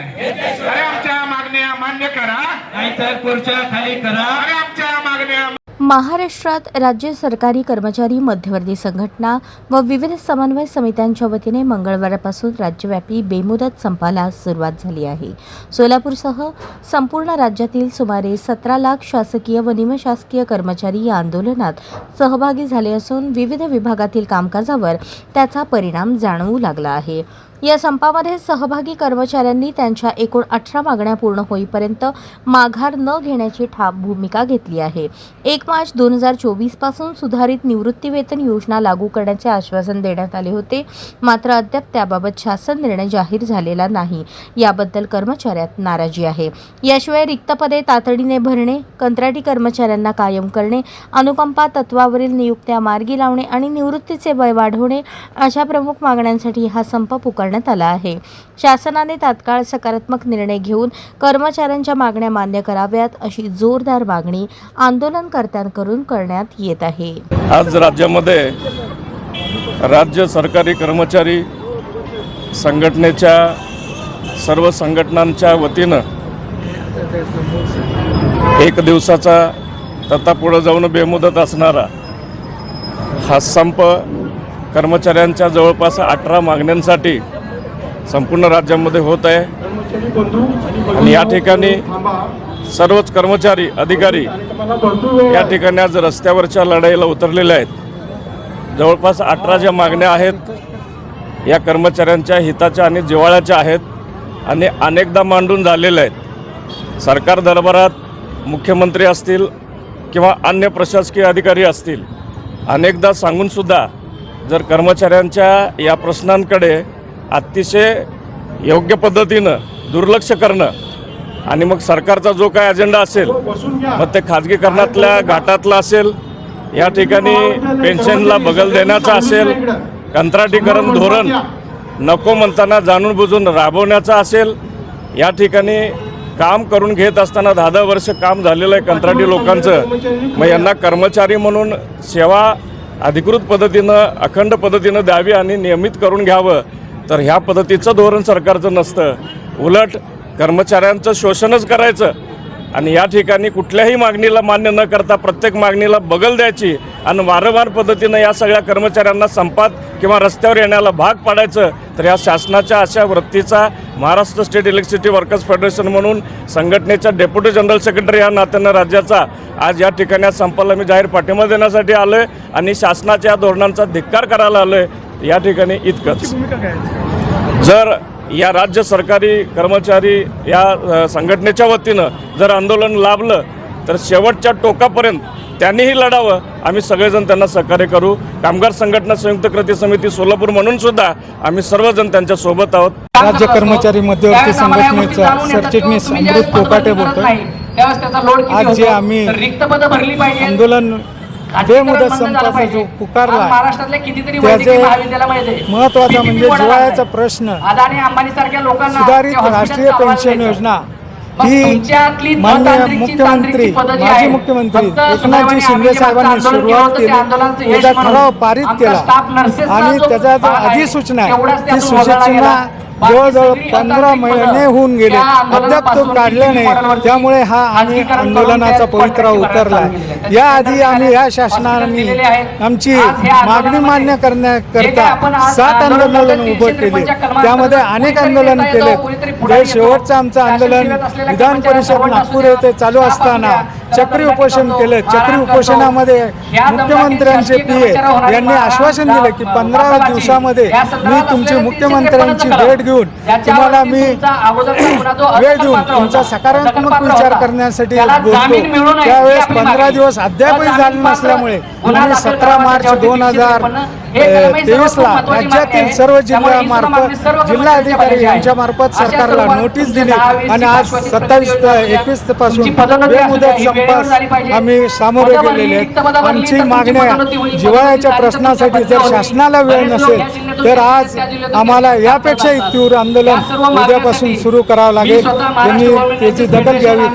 अरे आमच्या मागण्या मान्य करा, नाहीतर खुर्च्या खाली करा. अरे आमच्या मागण्या. महाराष्ट्रात राज्य सरकारी कर्मचारी मध्यवर्ती संघटना व विविध समन्वय समित्यांच्या वतीने मंगळवारपासून राज्यव्यापी बेमुदत संपाला सुरुवात झाली आहे. सोलापूरसह संपूर्ण राज्यातील सुमारे 17 लाख शासकीय व निमशासकीय कर्मचारी या आंदोलनात सहभागी झाले असून विविध विभागातील कामकाजावर त्याचा परिणाम जाणवू लागला आहे. या संपामध्ये सहभागी कर्मचाऱ्यांनी त्यांच्या एकूण 18 मागण्या पूर्ण होईपर्यंत माघार न घेण्याची ठाम भूमिका घेतली आहे. 1 मार्च 2024 पासून सुधारित निवृत्तीवेतन योजना लागू करण्याचे आश्वासन देण्यात आले होते, मात्र अद्याप त्याबाबत शासन निर्णय जाहीर झालेला नाही. याबद्दल कर्मचाऱ्यात नाराजी आहे. याशिवाय रिक्त पदे तातडीने भरणे, कंत्राटी कर्मचाऱ्यांना कायम करणे, अनुकंपा तत्वावरील नियुक्त्या मार्गी लावणे आणि निवृत्तीचे वय वाढवणे अशा प्रमुख मागण्यांसाठी हा संप पुकारण्यात आला आहे. शासनाने तात्काळ सकारात्मक निर्णय घेऊन कर्मचाऱ्यांच्या मागण्या मान्य कराव्यात अशी जोरदार मागणी आंदोलनकर्त्यांकडून करण्यात येत आहे. आज राज्यामध्ये राज्य सरकारी कर्मचारी संघटनेच्या सर्व संघटनांच्या वतीनं एक दिवसाचा तथा पुढे जाऊन बेमुदत असणारा हा संप कर्मचाऱ्यांच्या जवळपास 18 मागण्यांसाठी संपूर्ण राज्यामध्ये होत आहे. आणि या ठिकाणी सर्वच कर्मचारी अधिकारी या ठिकाणी आज रस्त्यावरच्या लढाईला उतरलेले आहेत. जवळपास 18 ज्या मागण्या आहेत या कर्मचाऱ्यांच्या हिताच्या आणि जिव्हाळ्याच्या आहेत आणि अनेकदा मांडून झालेल्या आहेत. सरकार दरबारात मुख्यमंत्री असतील किंवा अन्य प्रशासकीय अधिकारी असतील अनेकदा सांगूनसुद्धा जर कर्मचाऱ्यांच्या या प्रश्नांकडे अतिशय योग्य पद्धतीनं दुर्लक्ष करणं आणि मग सरकारचा जो काय अजेंडा असेल मग ते खाजगीकरणातल्या घाटातला असेल, या ठिकाणी पेन्शनला बगल देण्याचा असेल, कंत्राटीकरण धोरण नको म्हणताना जाणून बुजून राबवण्याचा असेल, या ठिकाणी काम करून घेत असताना 10 वर्ष काम झालेलं आहे कंत्राटी लोकांचं, मग यांना कर्मचारी म्हणून सेवा अधिकृत पद्धतीनं अखंड पद्धतीनं द्यावी आणि नियमित करून घ्यावं. तर ह्या पद्धतीचं धोरण सरकारचं नसतं, उलट कर्मचाऱ्यांचं शोषणच करायचं आणि या ठिकाणी कुठल्याही मागणीला मान्य न करता प्रत्येक मागणीला बगल द्यायची आणि वारंवार पद्धतीनं या सगळ्या कर्मचाऱ्यांना संपात किंवा रस्त्यावर येण्याला भाग पाडायचं. तर या शासनाच्या अशा वृत्तीचा Maharashtra state electricity workers federation म्हणून संघटनेच्या डेप्युटी जनरल सेक्रेटरी या नात्यानं राज्याचा आज या ठिकाणी संपाला मी जाहीर पाठिंबा देण्यासाठी आलो आहे आणि शासनाच्या या धोरणांचा धिक्कार करायला आलो आहे. या ठिकाणी इतकंच. जर या राज्य सरकारी कर्मचारी या संघटनेच्या वतीनं जर आंदोलन लाभलं तर शेवटच्या टोकापर्यंत त्यांनीही लढावं. आम्ही सगळेजण त्यांना सहकार्य करू. कामगार संघटना संयुक्त कृती समिती सोलापूर म्हणून सुद्धा आम्ही सर्वजण त्यांच्या सोबत आहोत. राज्य कर्मचारी मध्यवर्ती संघटनेचा सरचिटणीस अमृत कोकाटे बोलतोय. आज जे आम्ही आंदोलन बेमुदत संपाचा जो पुकारला त्याचे महत्त्वाचा म्हणजे जिव्हाळ्याचा प्रश्न सुधारित राष्ट्रीय पेन्शन योजना ही माननीय मुख्यमंत्री माजी मुख्यमंत्री एकनाथजी शिंदे साहेबांनी सुरुवात केली, त्याचा ठराव पारित केला आणि त्याचा जो अधिसूचना आहे ती सूचना जवळजवळ 15 महिने होऊन गेले, अद्याप तो काढला नाही. त्यामुळे हा आम्ही आंदोलनाचा पवित्रा उतरला. याआधी आम्ही या शासनाने आमची मागणी मान्य करण्याकरता 7 आंदोलन उभं केले, त्यामध्ये अनेक आंदोलन केले. हे शेवटचं आमचं आंदोलन विधान परिषद नागपूर येथे चालू असताना चक्री उपोषण केलं. चक्री उपोषणामध्ये मुख्यमंत्र्यांचे पीए यांनी आश्वासन दिले की 15 दिवसामध्ये मी तुमची मुख्यमंत्र्यांची भेट घेऊन तुम्हाला मी वेळ देऊन तुमचा सकारात्मक विचार करण्यासाठी बोलतो. त्यावेळेस 15 दिवस अद्यापही झाले नसल्यामुळे आम्ही 17 मार्च 2023ला राज्यातील सर्व जिल्हाधिकारी यांच्यामार्फत सरकारला नोटीस दिली आणि आज 27-21 पासून बेमुदत संपास आम्ही सामोरे गेलेले आहेत. आमची मागण्या जिव्हाळ्याच्या प्रश्नासाठी जर शासनाला वेळ नसेल तर आज आम्हाला यापेक्षाही तीव्र आंदोलन उद्यापासून सुरू करावं लागेल. त्यांनी त्याची दखल घ्यावी.